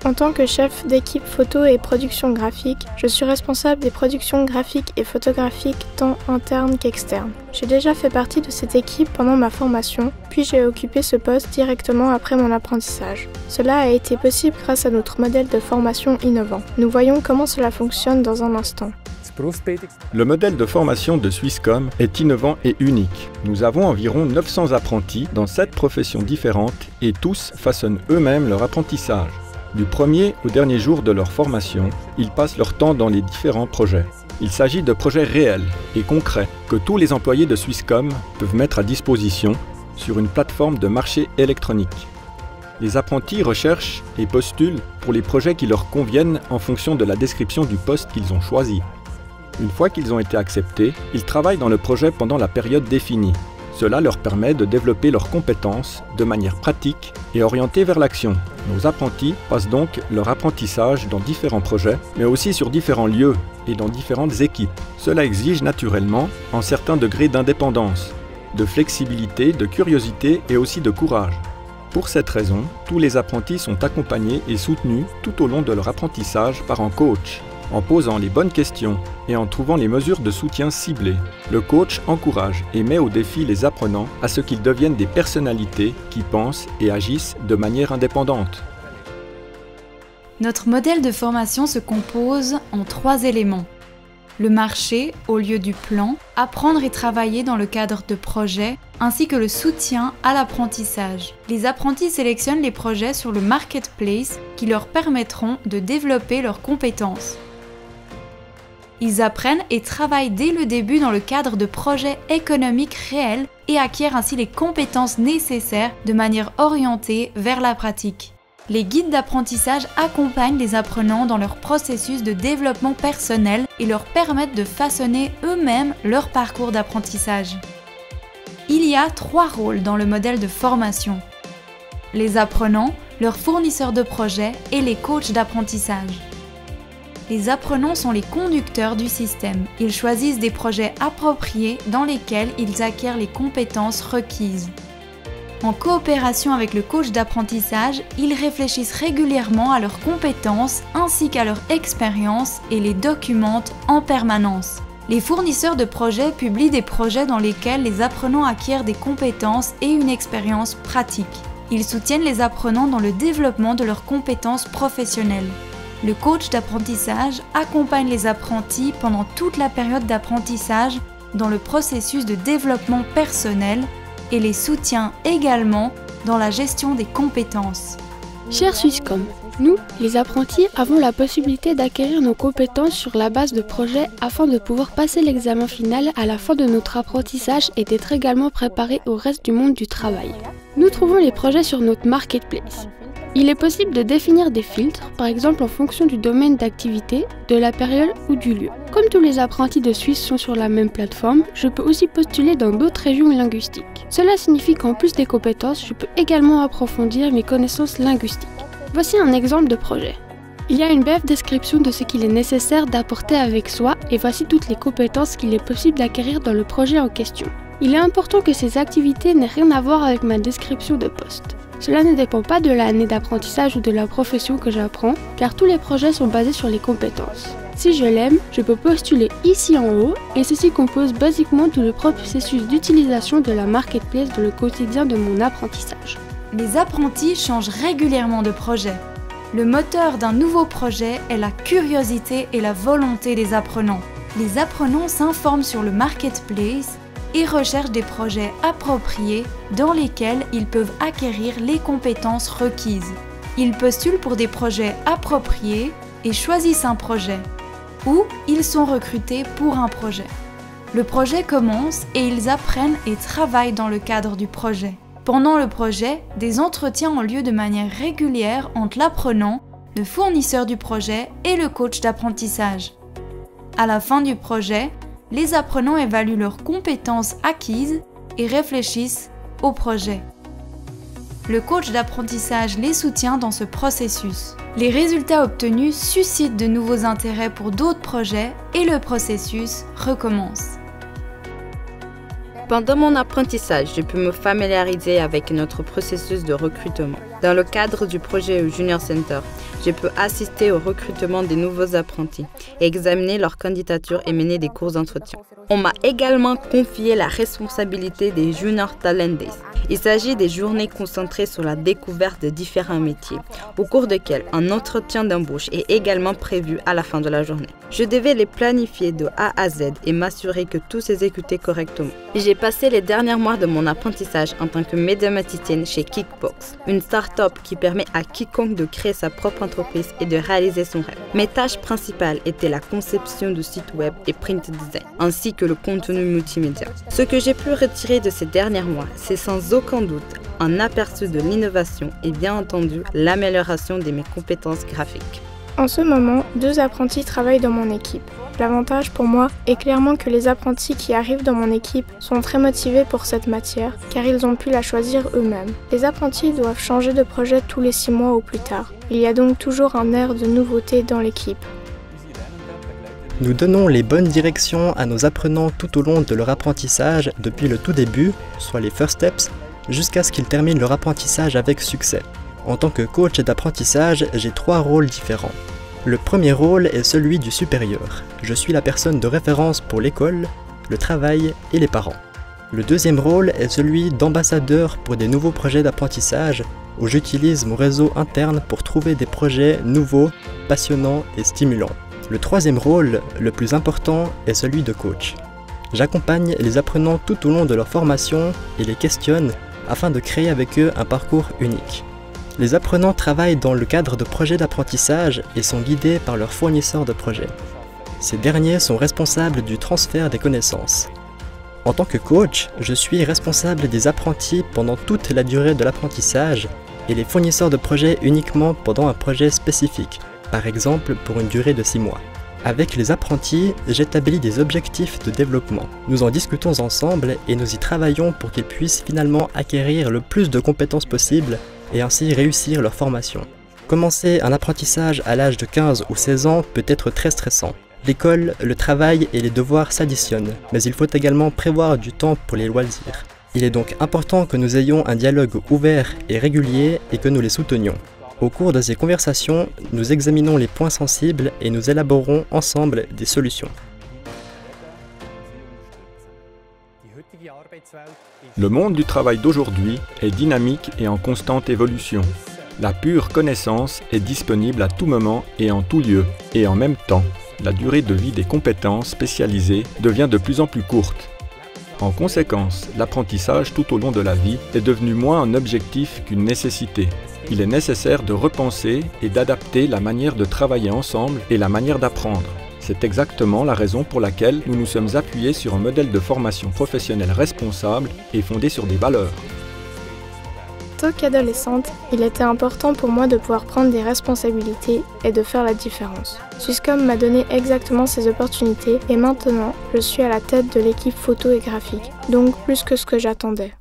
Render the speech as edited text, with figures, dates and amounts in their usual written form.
En tant que chef d'équipe photo et production graphique, je suis responsable des productions graphiques et photographiques tant internes qu'externes. J'ai déjà fait partie de cette équipe pendant ma formation, puis j'ai occupé ce poste directement après mon apprentissage. Cela a été possible grâce à notre modèle de formation innovant. Nous voyons comment cela fonctionne dans un instant. Le modèle de formation de Swisscom est innovant et unique. Nous avons environ 900 apprentis dans 7 professions différentes et tous façonnent eux-mêmes leur apprentissage. Du premier au dernier jour de leur formation, ils passent leur temps dans les différents projets. Il s'agit de projets réels et concrets que tous les employés de Swisscom peuvent mettre à disposition sur une plateforme de marché électronique. Les apprentis recherchent et postulent pour les projets qui leur conviennent en fonction de la description du poste qu'ils ont choisi. Une fois qu'ils ont été acceptés, ils travaillent dans le projet pendant la période définie. Cela leur permet de développer leurs compétences de manière pratique et orientée vers l'action. Nos apprentis passent donc leur apprentissage dans différents projets, mais aussi sur différents lieux et dans différentes équipes. Cela exige naturellement un certain degré d'indépendance, de flexibilité, de curiosité et aussi de courage. Pour cette raison, tous les apprentis sont accompagnés et soutenus tout au long de leur apprentissage par un coach. En posant les bonnes questions et en trouvant les mesures de soutien ciblées, le coach encourage et met au défi les apprenants à ce qu'ils deviennent des personnalités qui pensent et agissent de manière indépendante. Notre modèle de formation se compose en 3 éléments. Le marché au lieu du plan, apprendre et travailler dans le cadre de projets, ainsi que le soutien à l'apprentissage. Les apprentis sélectionnent les projets sur le marketplace qui leur permettront de développer leurs compétences. Ils apprennent et travaillent dès le début dans le cadre de projets économiques réels et acquièrent ainsi les compétences nécessaires de manière orientée vers la pratique. Les guides d'apprentissage accompagnent les apprenants dans leur processus de développement personnel et leur permettent de façonner eux-mêmes leur parcours d'apprentissage. Il y a 3 rôles dans le modèle de formation: les apprenants, leurs fournisseurs de projets et les coachs d'apprentissage. Les apprenants sont les conducteurs du système. Ils choisissent des projets appropriés dans lesquels ils acquièrent les compétences requises. En coopération avec le coach d'apprentissage, ils réfléchissent régulièrement à leurs compétences ainsi qu'à leur expérience et les documentent en permanence. Les fournisseurs de projets publient des projets dans lesquels les apprenants acquièrent des compétences et une expérience pratique. Ils soutiennent les apprenants dans le développement de leurs compétences professionnelles. Le coach d'apprentissage accompagne les apprentis pendant toute la période d'apprentissage dans le processus de développement personnel et les soutient également dans la gestion des compétences. Cher Swisscom, nous, les apprentis, avons la possibilité d'acquérir nos compétences sur la base de projets afin de pouvoir passer l'examen final à la fin de notre apprentissage et d'être également préparés au reste du monde du travail. Nous trouvons les projets sur notre marketplace. Il est possible de définir des filtres, par exemple en fonction du domaine d'activité, de la période ou du lieu. Comme tous les apprentis de Suisse sont sur la même plateforme, je peux aussi postuler dans d'autres régions linguistiques. Cela signifie qu'en plus des compétences, je peux également approfondir mes connaissances linguistiques. Voici un exemple de projet. Il y a une brève description de ce qu'il est nécessaire d'apporter avec soi et voici toutes les compétences qu'il est possible d'acquérir dans le projet en question. Il est important que ces activités n'aient rien à voir avec ma description de poste. Cela ne dépend pas de l'année d'apprentissage ou de la profession que j'apprends, car tous les projets sont basés sur les compétences. Si je l'aime, je peux postuler ici en haut, et ceci compose basiquement tout le processus d'utilisation de la marketplace dans le quotidien de mon apprentissage. Les apprentis changent régulièrement de projet. Le moteur d'un nouveau projet est la curiosité et la volonté des apprenants. Les apprenants s'informent sur le marketplace et recherchent des projets appropriés dans lesquels ils peuvent acquérir les compétences requises. Ils postulent pour des projets appropriés et choisissent un projet, ou ils sont recrutés pour un projet. Le projet commence et ils apprennent et travaillent dans le cadre du projet. Pendant le projet, des entretiens ont lieu de manière régulière entre l'apprenant, le fournisseur du projet et le coach d'apprentissage. À la fin du projet, les apprenants évaluent leurs compétences acquises et réfléchissent au projet. Le coach d'apprentissage les soutient dans ce processus. Les résultats obtenus suscitent de nouveaux intérêts pour d'autres projets et le processus recommence. Pendant mon apprentissage, je peux me familiariser avec notre processus de recrutement. Dans le cadre du projet Junior Center, je peux assister au recrutement des nouveaux apprentis, examiner leur candidature et mener des cours d'entretien. On m'a également confié la responsabilité des Junior Talent Days. Il s'agit des journées concentrées sur la découverte de différents métiers, au cours desquels un entretien d'embauche est également prévu à la fin de la journée. Je devais les planifier de A à Z et m'assurer que tout s'exécutait correctement. J'ai passé les derniers mois de mon apprentissage en tant que médiamaticienne chez Kickbox, une start-up qui permet à quiconque de créer sa propre entreprise et de réaliser son rêve. Mes tâches principales étaient la conception de sites web et print design, ainsi que le contenu multimédia. Ce que j'ai pu retirer de ces derniers mois, c'est sans aucun doute un aperçu de l'innovation et bien entendu l'amélioration de mes compétences graphiques. En ce moment, 2 apprentis travaillent dans mon équipe. L'avantage pour moi est clairement que les apprentis qui arrivent dans mon équipe sont très motivés pour cette matière car ils ont pu la choisir eux-mêmes. Les apprentis doivent changer de projet tous les 6 mois ou plus tard. Il y a donc toujours un air de nouveauté dans l'équipe. Nous donnons les bonnes directions à nos apprenants tout au long de leur apprentissage depuis le tout début, soit les first steps, jusqu'à ce qu'ils terminent leur apprentissage avec succès. En tant que coach d'apprentissage, j'ai 3 rôles différents. Le premier rôle est celui du supérieur. Je suis la personne de référence pour l'école, le travail et les parents. Le deuxième rôle est celui d'ambassadeur pour des nouveaux projets d'apprentissage où j'utilise mon réseau interne pour trouver des projets nouveaux, passionnants et stimulants. Le troisième rôle, le plus important, est celui de coach. J'accompagne les apprenants tout au long de leur formation et les questionne afin de créer avec eux un parcours unique. Les apprenants travaillent dans le cadre de projets d'apprentissage et sont guidés par leurs fournisseurs de projets. Ces derniers sont responsables du transfert des connaissances. En tant que coach, je suis responsable des apprentis pendant toute la durée de l'apprentissage et les fournisseurs de projets uniquement pendant un projet spécifique, par exemple pour une durée de 6 mois. Avec les apprentis, j'établis des objectifs de développement. Nous en discutons ensemble et nous y travaillons pour qu'ils puissent finalement acquérir le plus de compétences possible et ainsi réussir leur formation. Commencer un apprentissage à l'âge de 15 ou 16 ans peut être très stressant. L'école, le travail et les devoirs s'additionnent, mais il faut également prévoir du temps pour les loisirs. Il est donc important que nous ayons un dialogue ouvert et régulier et que nous les soutenions. Au cours de ces conversations, nous examinons les points sensibles et nous élaborons ensemble des solutions. Le monde du travail d'aujourd'hui est dynamique et en constante évolution. La pure connaissance est disponible à tout moment et en tout lieu. Et en même temps, la durée de vie des compétences spécialisées devient de plus en plus courte. En conséquence, l'apprentissage tout au long de la vie est devenu moins un objectif qu'une nécessité. Il est nécessaire de repenser et d'adapter la manière de travailler ensemble et la manière d'apprendre. C'est exactement la raison pour laquelle nous nous sommes appuyés sur un modèle de formation professionnelle responsable et fondé sur des valeurs. En tant qu'adolescente, il était important pour moi de pouvoir prendre des responsabilités et de faire la différence. Swisscom m'a donné exactement ces opportunités et maintenant, je suis à la tête de l'équipe photo et graphique, donc plus que ce que j'attendais.